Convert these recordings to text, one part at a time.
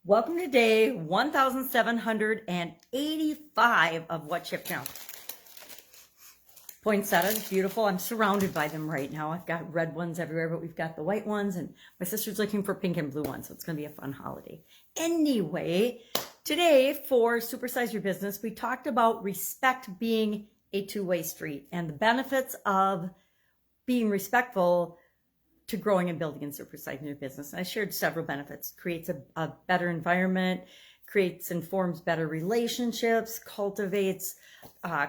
Welcome to day 1785 of What Shift Now. Poinsettias, beautiful. I'm surrounded by them right now. I've got red ones everywhere, but we've got the white ones, and my sister's looking for pink and blue ones, so it's going to be a fun holiday. Anyway, today for Supersize Your Business, we talked about respect being a two-way street and the benefits of being respectful to growing and building and supersizing your business. And I shared several benefits. Creates a better environment, informs better relationships, cultivates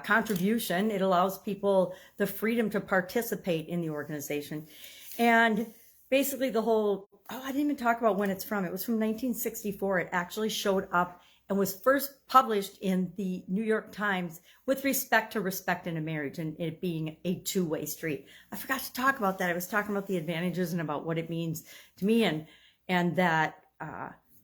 contribution. It allows people the freedom to participate in the organization. And basically the whole, I didn't even talk about when it's from. It was from 1964. It actually showed up and was first published in the New York Times with respect to respect in a marriage and it being a two-way street. I forgot to talk about that. I was talking about the advantages and about what it means to me and that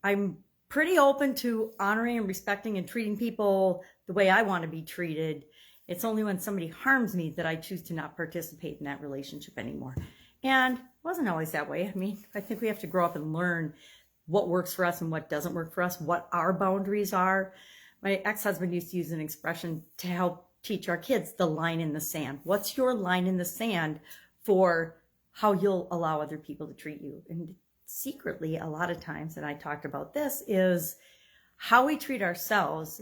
I'm pretty open to honoring and respecting and treating people the way I want to be treated. It's only when somebody harms me that I choose to not participate in that relationship anymore. And it wasn't always that way. I mean, I think we have to grow up and learn what works for us and what doesn't work for us, what our boundaries are. My ex-husband used to use an expression to help teach our kids the line in the sand. What's your line in the sand for how you'll allow other people to treat you? And secretly, a lot of times, and I talked about this, is how we treat ourselves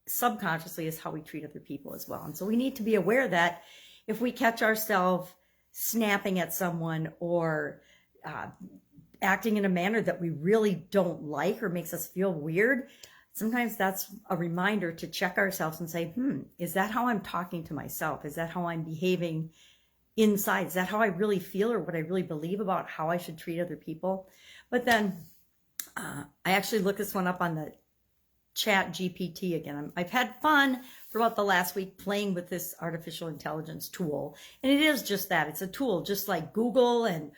subconsciously is how we treat other people as well. And so we need to be aware that if we catch ourselves snapping at someone or acting in a manner that we really don't like or makes us feel weird, sometimes that's a reminder to check ourselves and say, is that how I'm talking to myself? Is that how I'm behaving inside? Is that how I really feel or what I really believe about how I should treat other people? But then I actually looked this one up on the Chat GPT again. I've had fun throughout the last week playing with this artificial intelligence tool. And it is just that. It's a tool just like Google and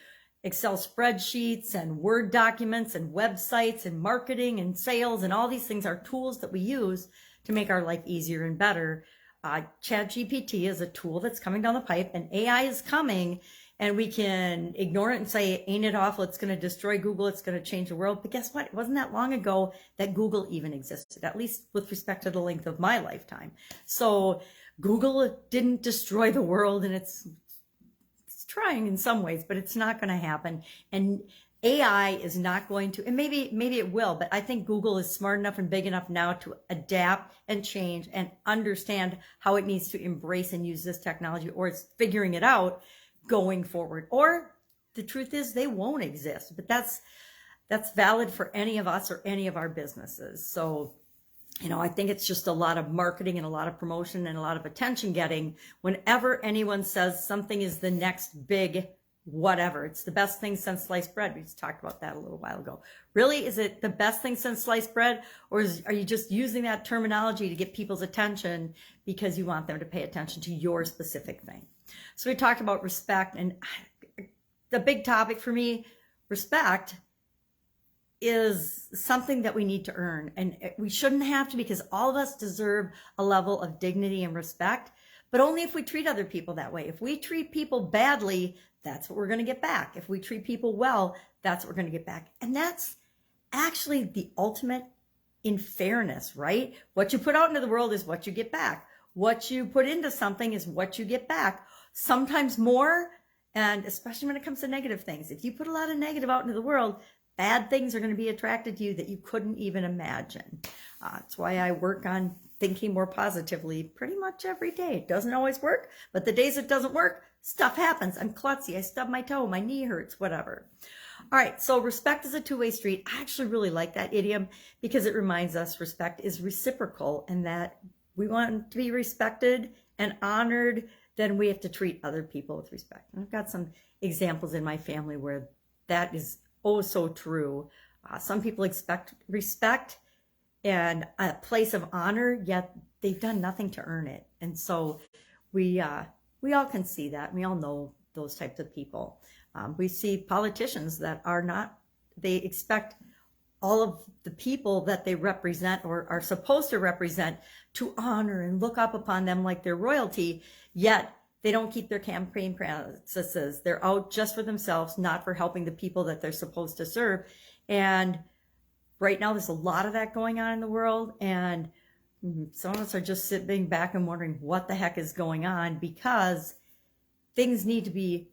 Excel spreadsheets and Word documents and websites and marketing and sales and all these things are tools that we use to make our life easier and better. ChatGPT is a tool that's coming down the pipe and AI is coming and we can ignore it and say, ain't it awful? It's going to destroy Google. It's going to change the world. But guess what? It wasn't that long ago that Google even existed, at least with respect to the length of my lifetime. So Google didn't destroy the world and it's trying in some ways, but it's not going to happen. And AI is not going to, and maybe it will, but I think Google is smart enough and big enough now to adapt and change and understand how it needs to embrace and use this technology, or it's figuring it out going forward. Or the truth is they won't exist, but that's valid for any of us or any of our businesses. So I think it's just a lot of marketing and a lot of promotion and a lot of attention getting whenever anyone says something is the next big whatever. It's the best thing since sliced bread. We just talked about that a little while ago. Really, is it the best thing since sliced bread? Or are you just using that terminology to get people's attention because you want them to pay attention to your specific thing? So we talked about respect, and the big topic for me, respect, is something that we need to earn, and we shouldn't have to, because all of us deserve a level of dignity and respect, but only if we treat other people that way. If we treat people badly, that's what we're going to get back. If we treat people well, that's what we're going to get back. And that's actually the ultimate in fairness, right? What you put out into the world is what you get back. What you put into something is what you get back. Sometimes more, and especially when it comes to negative things. If you put a lot of negative out into the world, bad things are going to be attracted to you that you couldn't even imagine. That's why I work on thinking more positively pretty much every day. It doesn't always work, but the days it doesn't work, stuff happens. I'm klutzy. I stub my toe. My knee hurts, whatever. All right, so respect is a two-way street. I actually really like that idiom because it reminds us respect is reciprocal and that we want to be respected and honored, then we have to treat other people with respect. And I've got some examples in my family where that is oh so true. Some people expect respect and a place of honor, yet they've done nothing to earn it. And so we all can see that. We all know those types of people. We see politicians that are not, they expect all of the people that they represent or are supposed to represent to honor and look up upon them like they're royalty, yet they don't keep their campaign promises. They're out just for themselves, not for helping the people that they're supposed to serve. And right now there's a lot of that going on in the world, and some of us are just sitting back and wondering what the heck is going on, because things need to be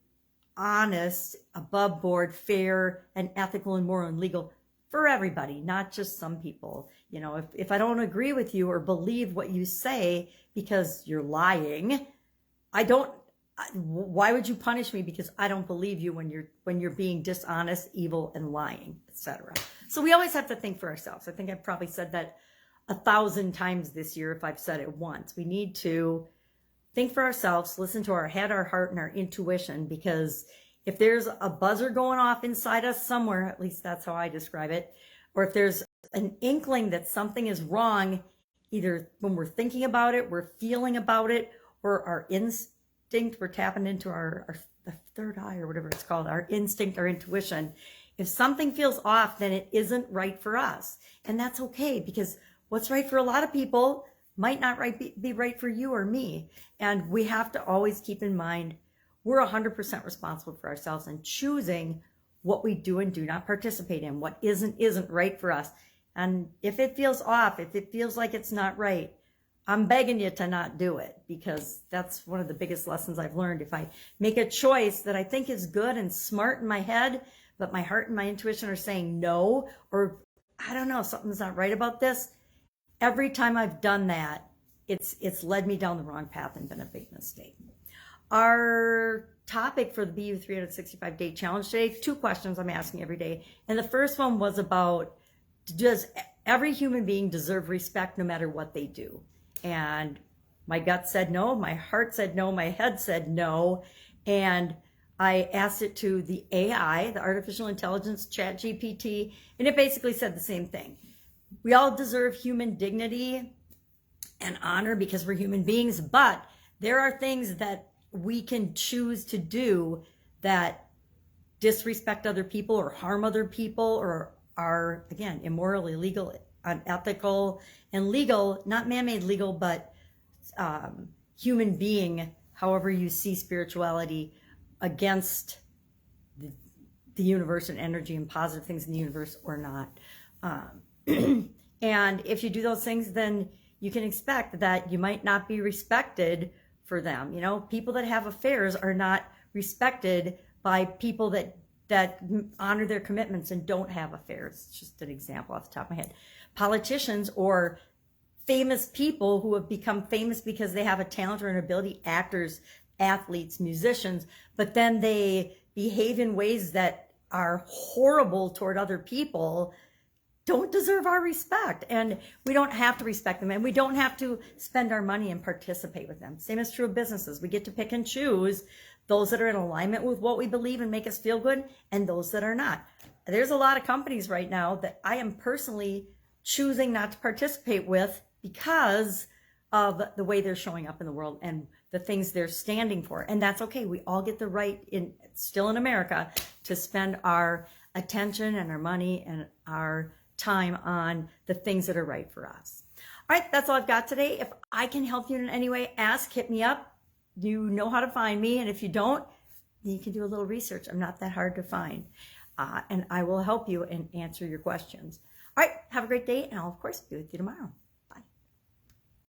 honest, above board, fair, and ethical and moral and legal for everybody, not just some people. You know, if I don't agree with you or believe what you say because you're lying, why would you punish me because I don't believe you when you're being dishonest, evil, and lying, etc. So we always have to think for ourselves. I think I've probably said that 1,000 times this year if I've said it once. We need to think for ourselves, listen to our head, our heart, and our intuition, because if there's a buzzer going off inside us somewhere, at least that's how I describe it, or if there's an inkling that something is wrong, either when we're thinking about it, we're feeling about it, or our instinct, we're tapping into the third eye or whatever it's called, our instinct, our intuition. If something feels off, then it isn't right for us. And that's okay, because what's right for a lot of people might not be right for you or me. And we have to always keep in mind, we're 100% responsible for ourselves and choosing what we do and do not participate in, what isn't right for us. And if it feels off, if it feels like it's not right, I'm begging you to not do it, because that's one of the biggest lessons I've learned. If I make a choice that I think is good and smart in my head, but my heart and my intuition are saying no, or I don't know, something's not right about this, every time I've done that, it's led me down the wrong path and been a big mistake. Our topic for the BU 365-day challenge today, 2 questions I'm asking every day. And the first one was about, does every human being deserve respect no matter what they do? And my gut said no, my heart said no, my head said no. And I asked it to the AI, the artificial intelligence, ChatGPT, and it basically said the same thing. We all deserve human dignity and honor because we're human beings, but there are things that we can choose to do that disrespect other people or harm other people or are, again, immoral, illegal, unethical, and legal, not man-made legal, but human being, however you see spirituality, against the universe and energy and positive things in the universe or not. And if you do those things, then you can expect that you might not be respected for them. You know, people that have affairs are not respected by people that honor their commitments and don't have affairs. It's just an example off the top of my head. Politicians or famous people who have become famous because they have a talent or an ability, actors, athletes, musicians, but then they behave in ways that are horrible toward other people, don't deserve our respect. And we don't have to respect them, and we don't have to spend our money and participate with them. Same is true of businesses. We get to pick and choose those that are in alignment with what we believe and make us feel good, and those that are not. There's a lot of companies right now that I am personally choosing not to participate with because of the way they're showing up in the world and the things they're standing for. And that's okay. We all get the right, still in America, to spend our attention and our money and our time on the things that are right for us. All right, that's all I've got today. If I can help you in any way, ask, hit me up. You know how to find me. And if you don't, you can do a little research. I'm not that hard to find. And I will help you and answer your questions. All right, have a great day, and I'll, of course, be with you tomorrow.